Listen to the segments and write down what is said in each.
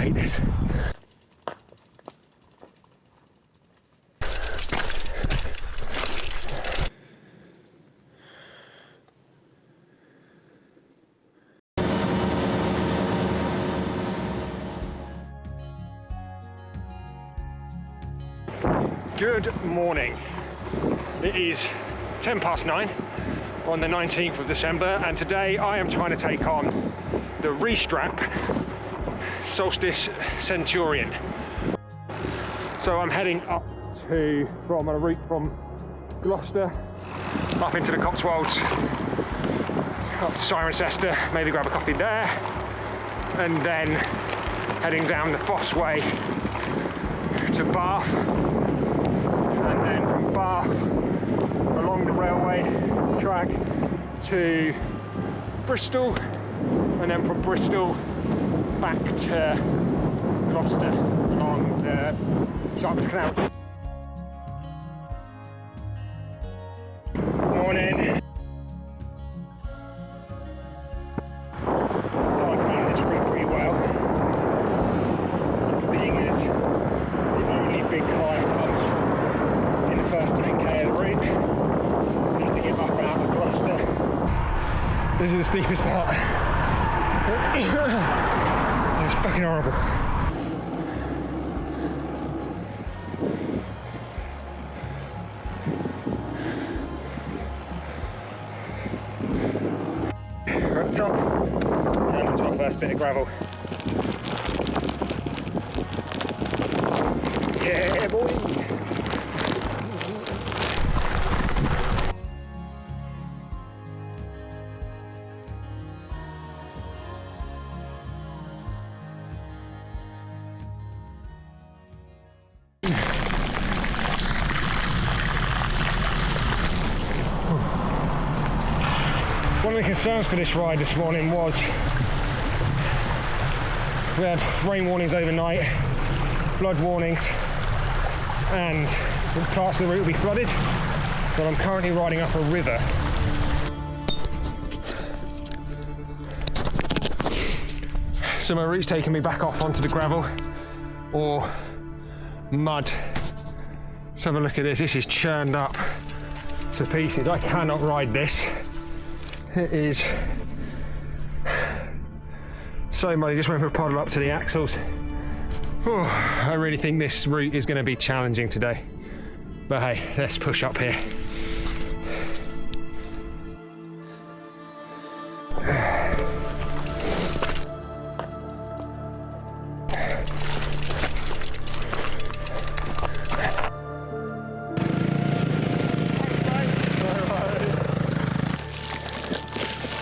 hate this. Good morning. It is 9:10 on the 19th of December, and today I am trying to take on the Restrap Solstice Century. So I'm heading up on a route from Gloucester up into the Cotswolds, up to Cirencester, maybe grab a coffee there, and then heading down the Fosse Way to Bath, and then from Bath along the railway track to Bristol, and then from Bristol back to Gloucester along the Sharpest Canal. Morning. Pretty well. Being as the only big climb comes in the first 10k of the route, just to get up and out of Gloucester. This is the steepest part. It's fucking horrible. We're at the top. Turn to our first bit of gravel. Yeah, boy! One of the concerns for this ride this morning was we had rain warnings overnight, flood warnings, and parts of the route will be flooded, but I'm currently riding up a river. So my route's taking me back off onto the gravel or mud. Let's have a look at this. This is churned up to pieces. I cannot ride this. It is so muddy. Just went for a puddle up to the axles. Oh, I really think this route is going to be challenging today. But hey, let's push up here.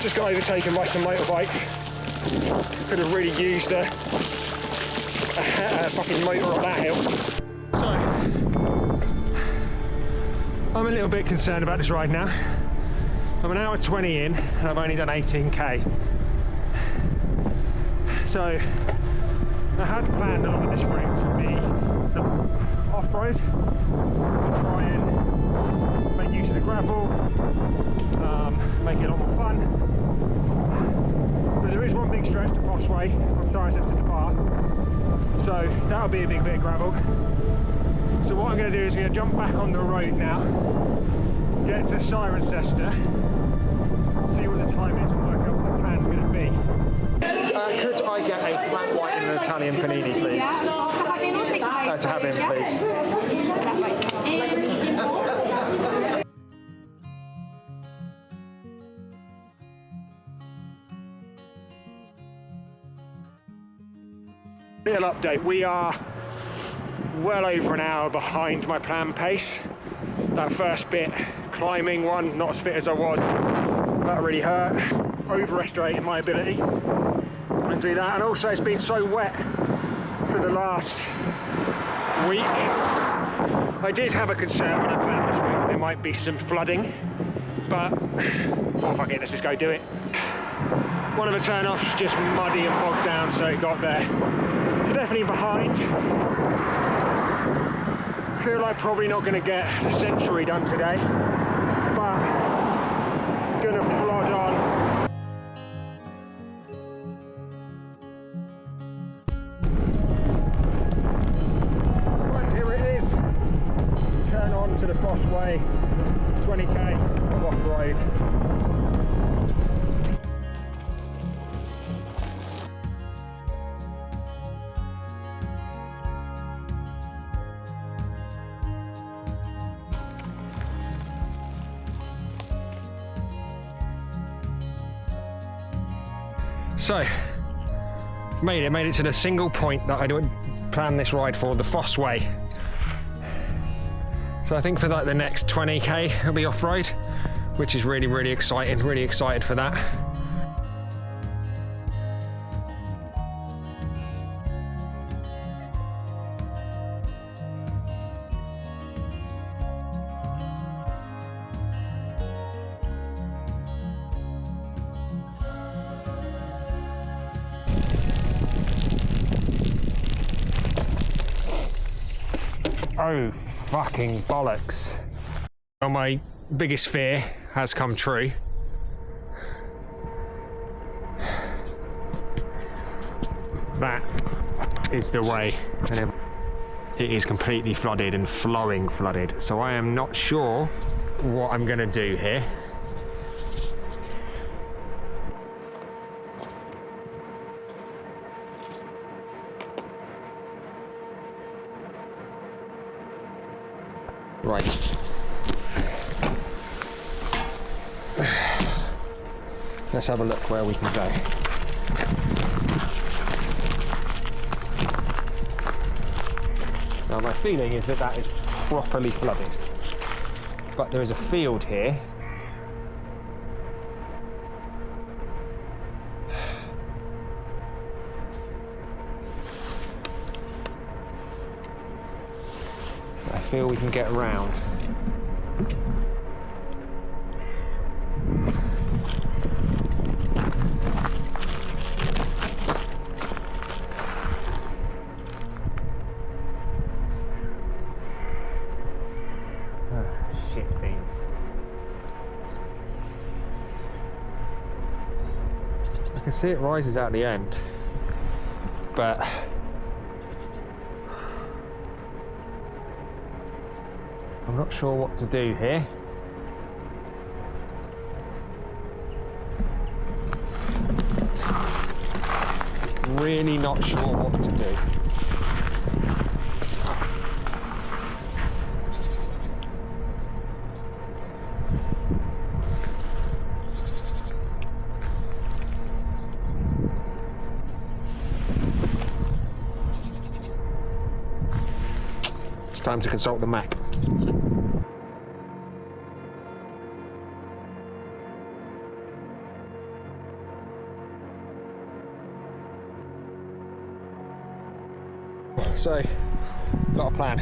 Just got overtaken by some motorbikes. Could have really used a fucking motor on that hill. So, I'm a little bit concerned about this ride now. I'm an hour 20 in and I've only done 18k. So, I had planned a lot of this route to be off-road, to try and make use of the gravel, make it a lot more fun. But there is one big stretch to Fosse Way from Cirencester to Bath, so that'll be a big bit of gravel. So what I'm going to do is I'm going to jump back on the road now, get to Cirencester, see what the time is and work out what the plan's going to be. Could I get a flat white and an Italian panini, please? To have in, please. Real update, we are well over an hour behind my planned pace. That first bit, climbing one, not as fit as I was, that really hurt. Overestimated my ability and do that, and also it's been so wet for the last week. I did have a concern when I planned this route, there might be some flooding, but oh fuck it, let's just go do it. One of the turn-offs just muddy and bogged down, so it got there. So definitely behind. Feel like probably not going to get the century done today, but gonna plod on. to the Fosse Way, 20k of off-road. So, made it to the single point that I planned this ride for, the Fosse Way. So I think for like the next 20k it'll be off-road, which is really, really exciting, really excited for that. Oh, fucking bollocks. Well, my biggest fear has come true. That is the way. And it is completely flooded and flowing flooded. So I am not sure what I'm gonna do here. Right. Let's have a look where we can go. Now my feeling is that is properly flooded. But there is a field here. I feel we can get around. Shit beans. I can see it rises out the end, but I'm not sure what to do here. Really not sure what to do. It's time to consult the map. So, got a plan.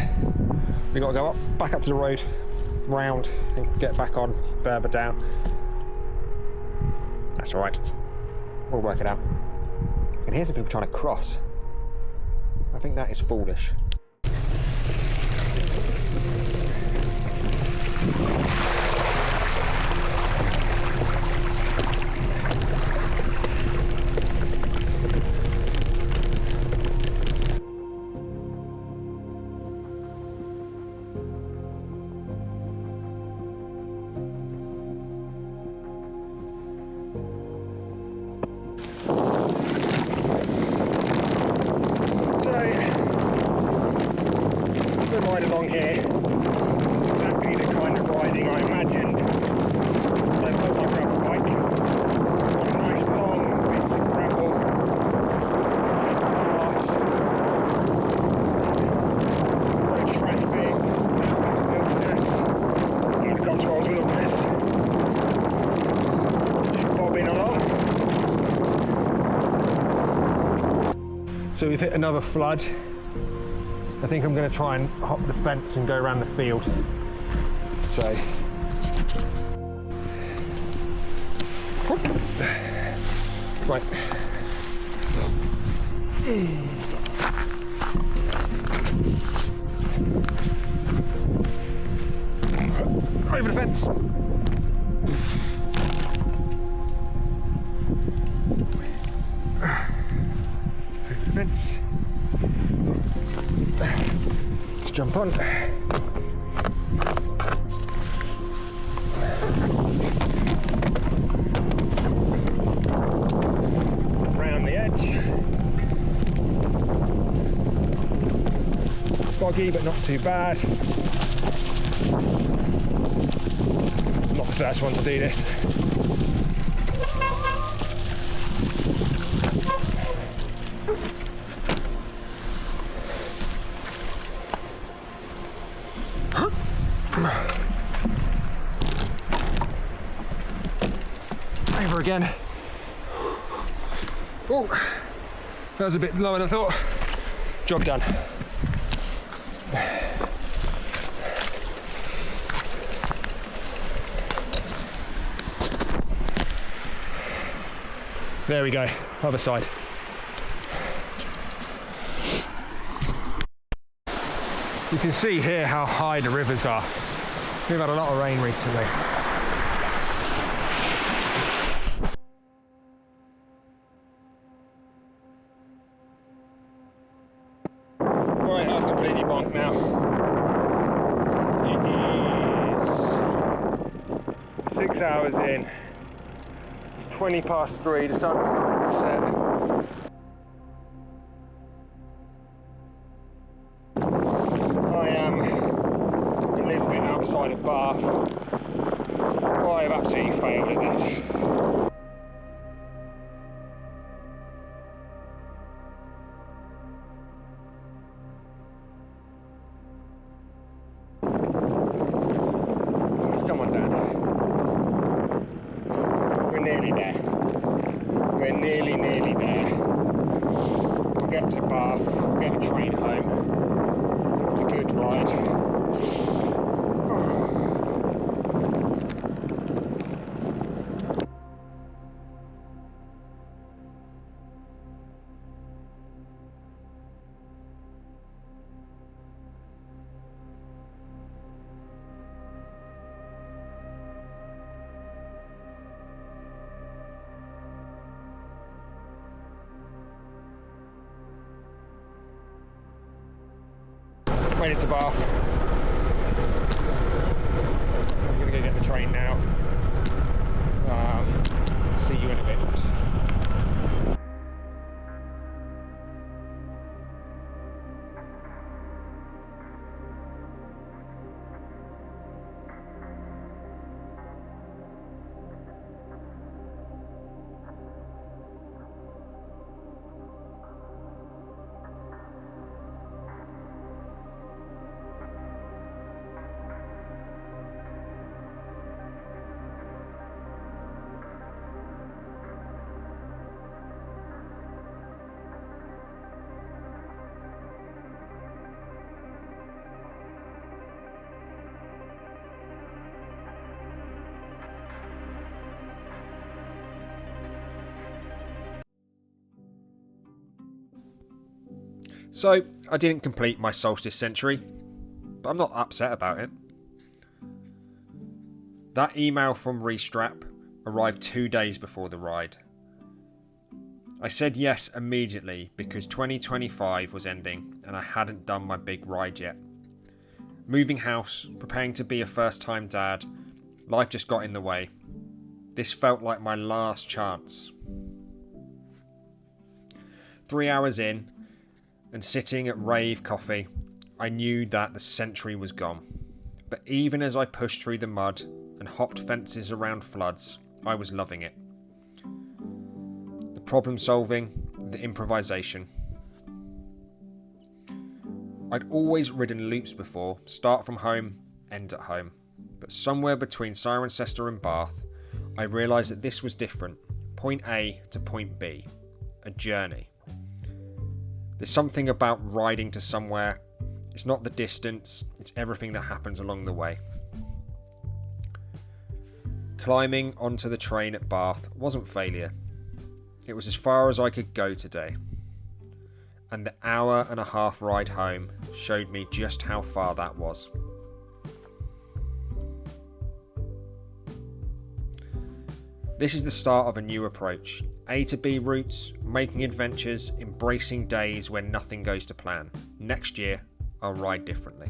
We got to go back up to the road, round, and get back on further down. That's all right. We'll work it out. And here's some people trying to cross. I think that is foolish. Along here, exactly the kind of riding I imagined. I built my gravel bike, nice long bits of gravel, no traffic, wilderness, in the Cotswolds wilderness, just bobbing along. So we've hit another flood. I think I'm going to try and hop the fence and go around the field. So, right. Over the fence. Over the fence. Let's jump on. Round the edge. Boggy, but not too bad. Not the first one to do this. Over again. Oh, that was a bit lower than I thought. Job done. There we go, other side. You can see here how high the rivers are. We've had a lot of rain recently. Right, I've completely bonked now. It is 6 hours in. 20 past 3, the sun's starting to set. I am a little bit outside of Bath. Oh, I have absolutely failed at this. Come on, Dan. We're nearly there. We're nearly there. We'll get to Bath, we'll get a train home. It's a good ride. Made it to Bath. I'm gonna go get the train now. See you in a bit. So, I didn't complete my Solstice Century, but I'm not upset about it. That email from Restrap arrived 2 days before the ride. I said yes immediately because 2025 was ending and I hadn't done my big ride yet. Moving house, preparing to be a first-time dad, life just got in the way. This felt like my last chance. 3 hours in, and sitting at Rave Coffee, I knew that the century was gone. But even as I pushed through the mud and hopped fences around floods, I was loving it. The problem solving, the improvisation. I'd always ridden loops before, start from home, end at home. But somewhere between Cirencester and Bath, I realised that this was different. Point A to point B. A journey. There's something about riding to somewhere. It's not the distance, it's everything that happens along the way. Climbing onto the train at Bath wasn't failure. It was as far as I could go today. And the hour-and-a-half ride home showed me just how far that was. This is the start of a new approach. A to B routes, making adventures, embracing days when nothing goes to plan. Next year, I'll ride differently.